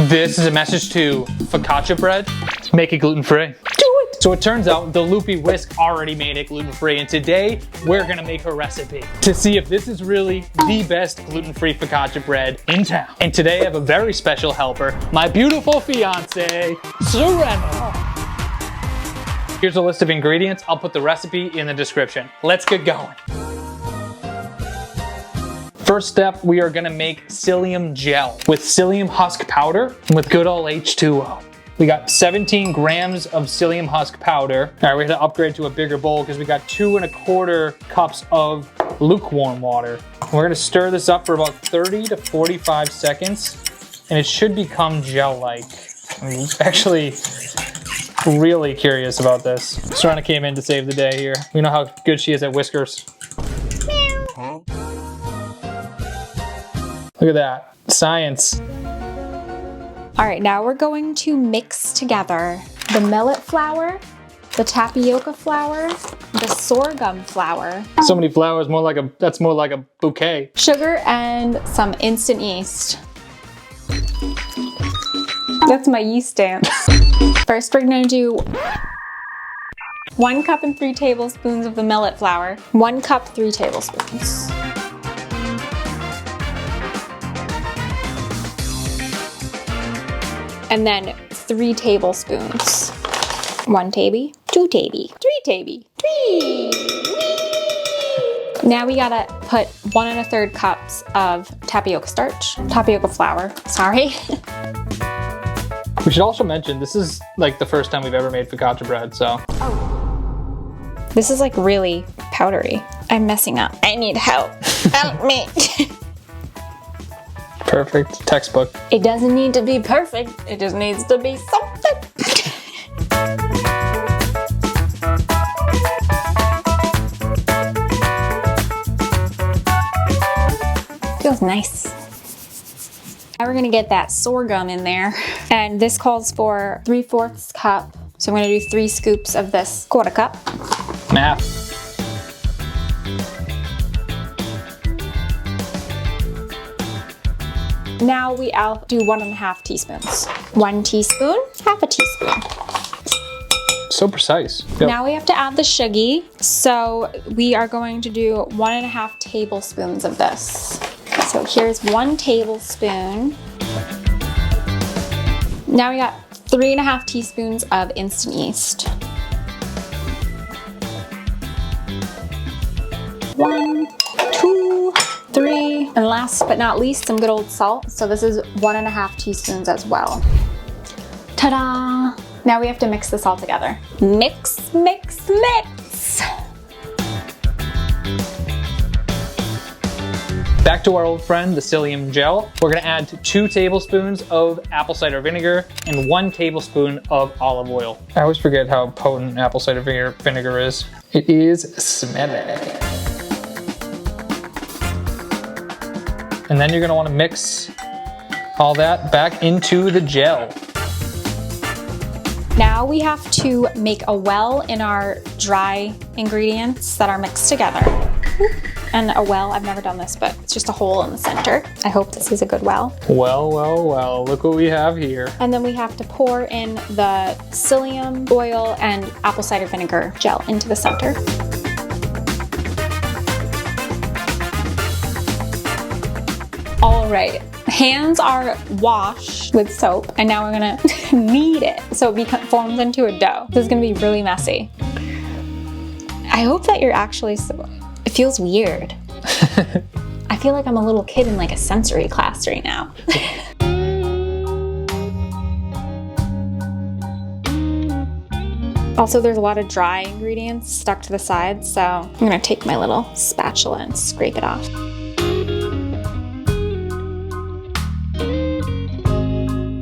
This is a message to focaccia bread. Make it gluten-free. Do it! So it turns out the loopy whisk already made it gluten-free, and today we're gonna make a recipe to see if this is really the best gluten-free focaccia bread in town. And today I have a very special helper, my beautiful fiance, Sirena. Here's a list of ingredients. I'll put the recipe in the description. Let's get going. First step, we are gonna make psyllium gel with psyllium husk powder and with good old H2O. We got 17 grams of psyllium husk powder. All right, we had to upgrade to a bigger bowl because we got 2 1/4 cups of lukewarm water. We're gonna stir this up for about 30 to 45 seconds, and it should become gel-like. I'm actually really curious about this. Serena came in to save the day here. We know how good she is at whiskers. Meow. Look at that, science. All right, now we're going to mix together the millet flour, the tapioca flour, the sorghum flour. So many flowers, that's more like a bouquet. Sugar and some instant yeast. That's my yeast dance. First, we're gonna do 1 cup and 3 tablespoons of the millet flour. 1 cup, 3 tablespoons. And then 3 tablespoons. 1 tabby, 2 tabby, 3 tabby, 3. Now we gotta put 1 1/3 cups of tapioca flour, sorry. We should also mention, this is like the first time we've ever made focaccia bread, so. This is like really powdery. I'm messing up. I need help. Help me. Perfect, textbook. It doesn't need to be perfect. It just needs to be something. Feels nice. Now we're gonna get that sorghum in there. And this calls for 3/4 cup. So I'm gonna do 3 scoops of this 1/4 cup. Math. Now I'll do 1 1/2 teaspoons. 1 teaspoon, 1/2 teaspoon. So precise. Yep. Now we have to add the sugar. So we are going to do 1 1/2 tablespoons of this. So here's 1 tablespoon. Now we got 3 1/2 teaspoons of instant yeast. 1, 2, 3, and last but not least, some good old salt. So this is 1 1/2 teaspoons as well. Ta-da! Now we have to mix this all together. Mix, mix, mix! Back to our old friend, the psyllium gel. We're gonna add 2 tablespoons of apple cider vinegar and 1 tablespoon of olive oil. I always forget how potent apple cider vinegar is. It is smelly. And then you're gonna wanna mix all that back into the gel. Now we have to make a well in our dry ingredients that are mixed together. And a well, I've never done this, but it's just a hole in the center. I hope this is a good well. Well, well, well, look what we have here. And then we have to pour in the psyllium oil and apple cider vinegar gel into the center. All right, hands are washed with soap, and now we're gonna knead it so it forms into a dough. This is gonna be really messy. I hope that you're actually, it feels weird. I feel like I'm a little kid in like a sensory class right now. Also, there's a lot of dry ingredients stuck to the sides, so I'm gonna take my little spatula and scrape it off.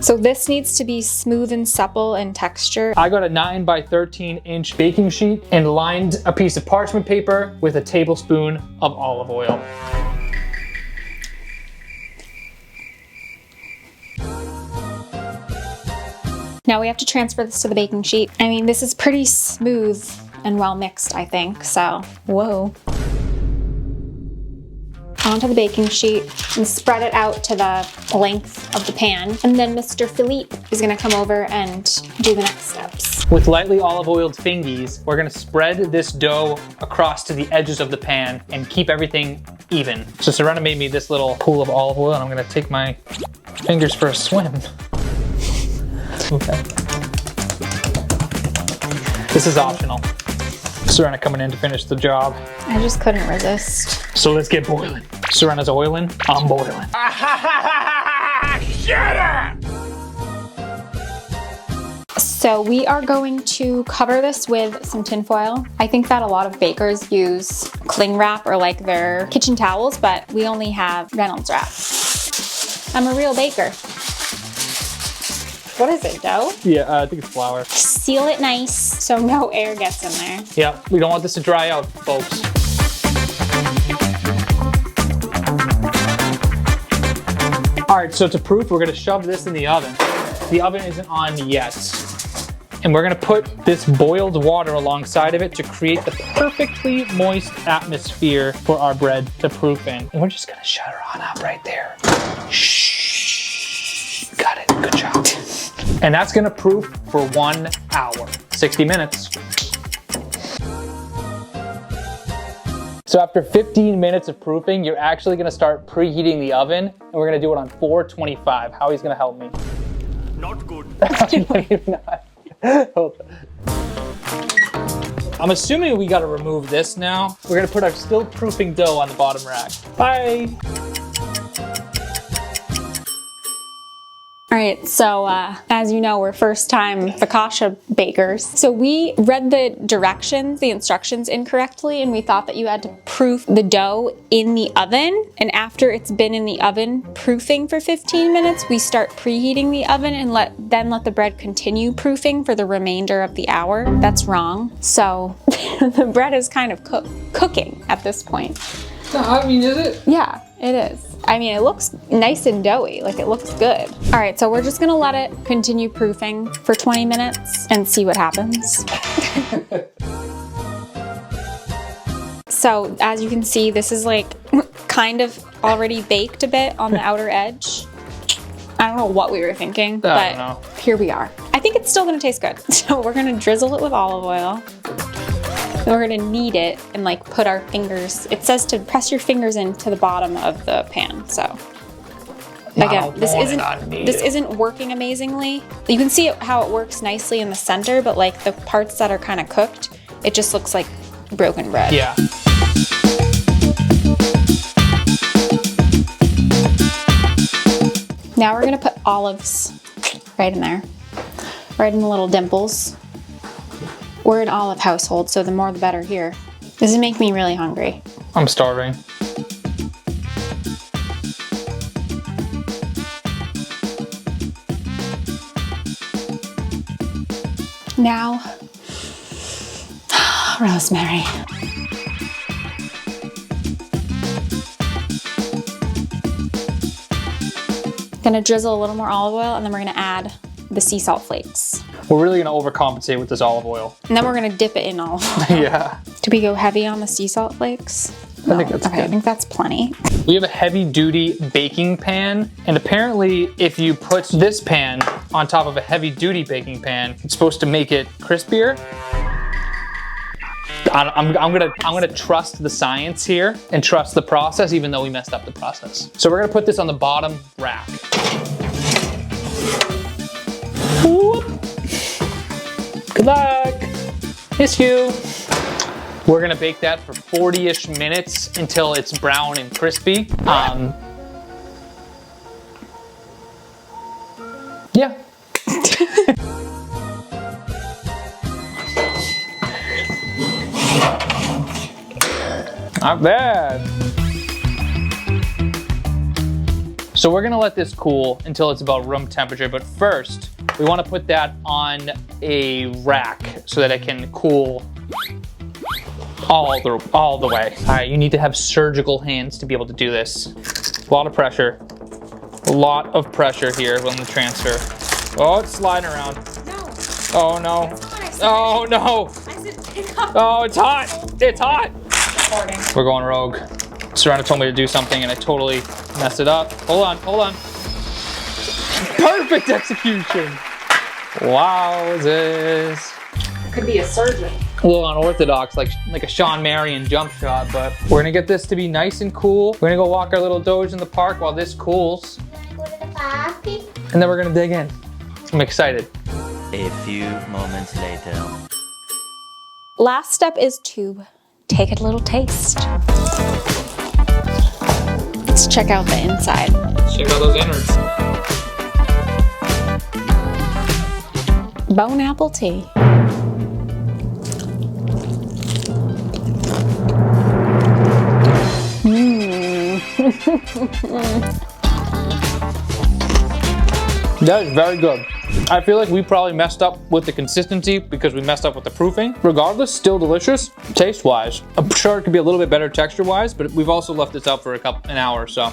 So this needs to be smooth and supple in texture. I got a 9 by 13 inch baking sheet and lined a piece of parchment paper with a tablespoon of olive oil. Now we have to transfer this to the baking sheet. I mean, this is pretty smooth and well mixed, I think, so whoa. onto the baking sheet and spread it out to the length of the pan. And then Mr. Philippe is gonna come over and do the next steps. With lightly olive oiled fingies, we're gonna spread this dough across to the edges of the pan and keep everything even. So Sirena made me this little pool of olive oil and I'm gonna take my fingers for a swim. Okay. This is optional. Sirena coming in to finish the job. I just couldn't resist. So let's get boiling. Sirena's oiling, I'm boiling. Shut up! So we are going to cover this with some tin foil. I think that a lot of bakers use cling wrap or like their kitchen towels, but we only have Reynolds wrap. I'm a real baker. What is it, dough? Yeah, I think it's flour. Seal it nice so no air gets in there. Yeah, we don't want this to dry out, folks. All right, so to proof, we're gonna shove this in the oven. The oven isn't on yet. And we're gonna put this boiled water alongside of it to create the perfectly moist atmosphere for our bread to proof in. And we're just gonna shut her on up right there. Shh, got it, good job. And that's gonna proof for 1 hour, 60 minutes. So after 15 minutes of proofing, you're actually gonna start preheating the oven, and we're gonna do it on 425. Howie's gonna help me. Not good. Not. I'm assuming we gotta remove this now. We're gonna put our still proofing dough on the bottom rack. Bye. All right, so as you know, we're first-time focaccia bakers. So we read the directions, the instructions incorrectly, and we thought that you had to proof the dough in the oven. And after it's been in the oven proofing for 15 minutes, we start preheating the oven and then let the bread continue proofing for the remainder of the hour. That's wrong. So the bread is kind of cooking at this point. I mean, is it? Yeah, it is. I mean, it looks nice and doughy, like it looks good. All right, so we're just gonna let it continue proofing for 20 minutes and see what happens. So as you can see, this is like kind of already baked a bit on the outer edge. I don't know what we were thinking, but here we are. I think it's still gonna taste good. So we're gonna drizzle it with olive oil. Then we're gonna knead it and like put our fingers, it says to press your fingers into the bottom of the pan, so. Again, this isn't working amazingly. You can see how it works nicely in the center, but like the parts that are kind of cooked, it just looks like broken bread. Yeah. Now we're gonna put olives right in there, right in the little dimples. We're an olive household, so the more the better here. This is making me really hungry. I'm starving. Now, rosemary. Gonna drizzle a little more olive oil, and then we're gonna add the sea salt flakes. We're really gonna overcompensate with this olive oil. And then we're gonna dip it in olive oil. Yeah. Do we go heavy on the sea salt flakes? I think that's good. I think that's plenty. We have a heavy duty baking pan, and apparently if you put this pan on top of a heavy duty baking pan, it's supposed to make it crispier. I'm gonna trust the science here and trust the process, even though we messed up the process. So we're gonna put this on the bottom rack. Whoop. Good luck. Miss you. We're gonna bake that for 40-ish minutes until it's brown and crispy. Yeah. Not bad. So we're gonna let this cool until it's about room temperature, but first, we wanna put that on a rack so that it can cool all the way. All right, you need to have surgical hands to be able to do this. A lot of pressure. A lot of pressure here on the transfer. Oh, it's sliding around. No. Oh no. Oh no. I said pick up. Oh, it's hot. It's hot. We're going rogue. Serena told me to do something and I totally messed it up. Hold on, hold on. Perfect execution. Wow, this Could be a surgeon. a little unorthodox, like a Sean Marion jump shot, but we're gonna get this to be nice and cool. We're gonna go walk our little doge in the park while this cools. Go to the party. And then we're gonna dig in. I'm excited. A few moments later. Last step is to take a little taste. Let's check out the inside. Check out those innards. Bone apple tea. That is very good. I feel like we probably messed up with the consistency because we messed up with the proofing. Regardless, still delicious, taste-wise. I'm sure it could be a little bit better texture-wise, but we've also left this out for an hour or so.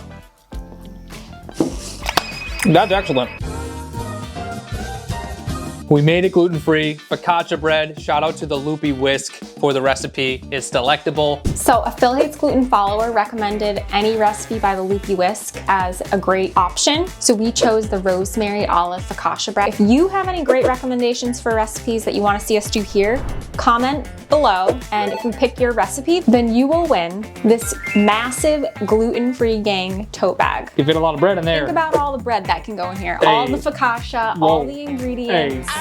That's excellent. We made it gluten-free, focaccia bread. Shout out to the Loopy Whisk for the recipe. It's delectable. So Affiliates Gluten Follower recommended any recipe by the Loopy Whisk as a great option. So we chose the rosemary olive focaccia bread. If you have any great recommendations for recipes that you want to see us do here, comment below. And if we pick your recipe, then you will win this massive gluten-free gang tote bag. You fit a lot of bread in there. Think about all the bread that can go in here. All the focaccia, all the ingredients. Hey.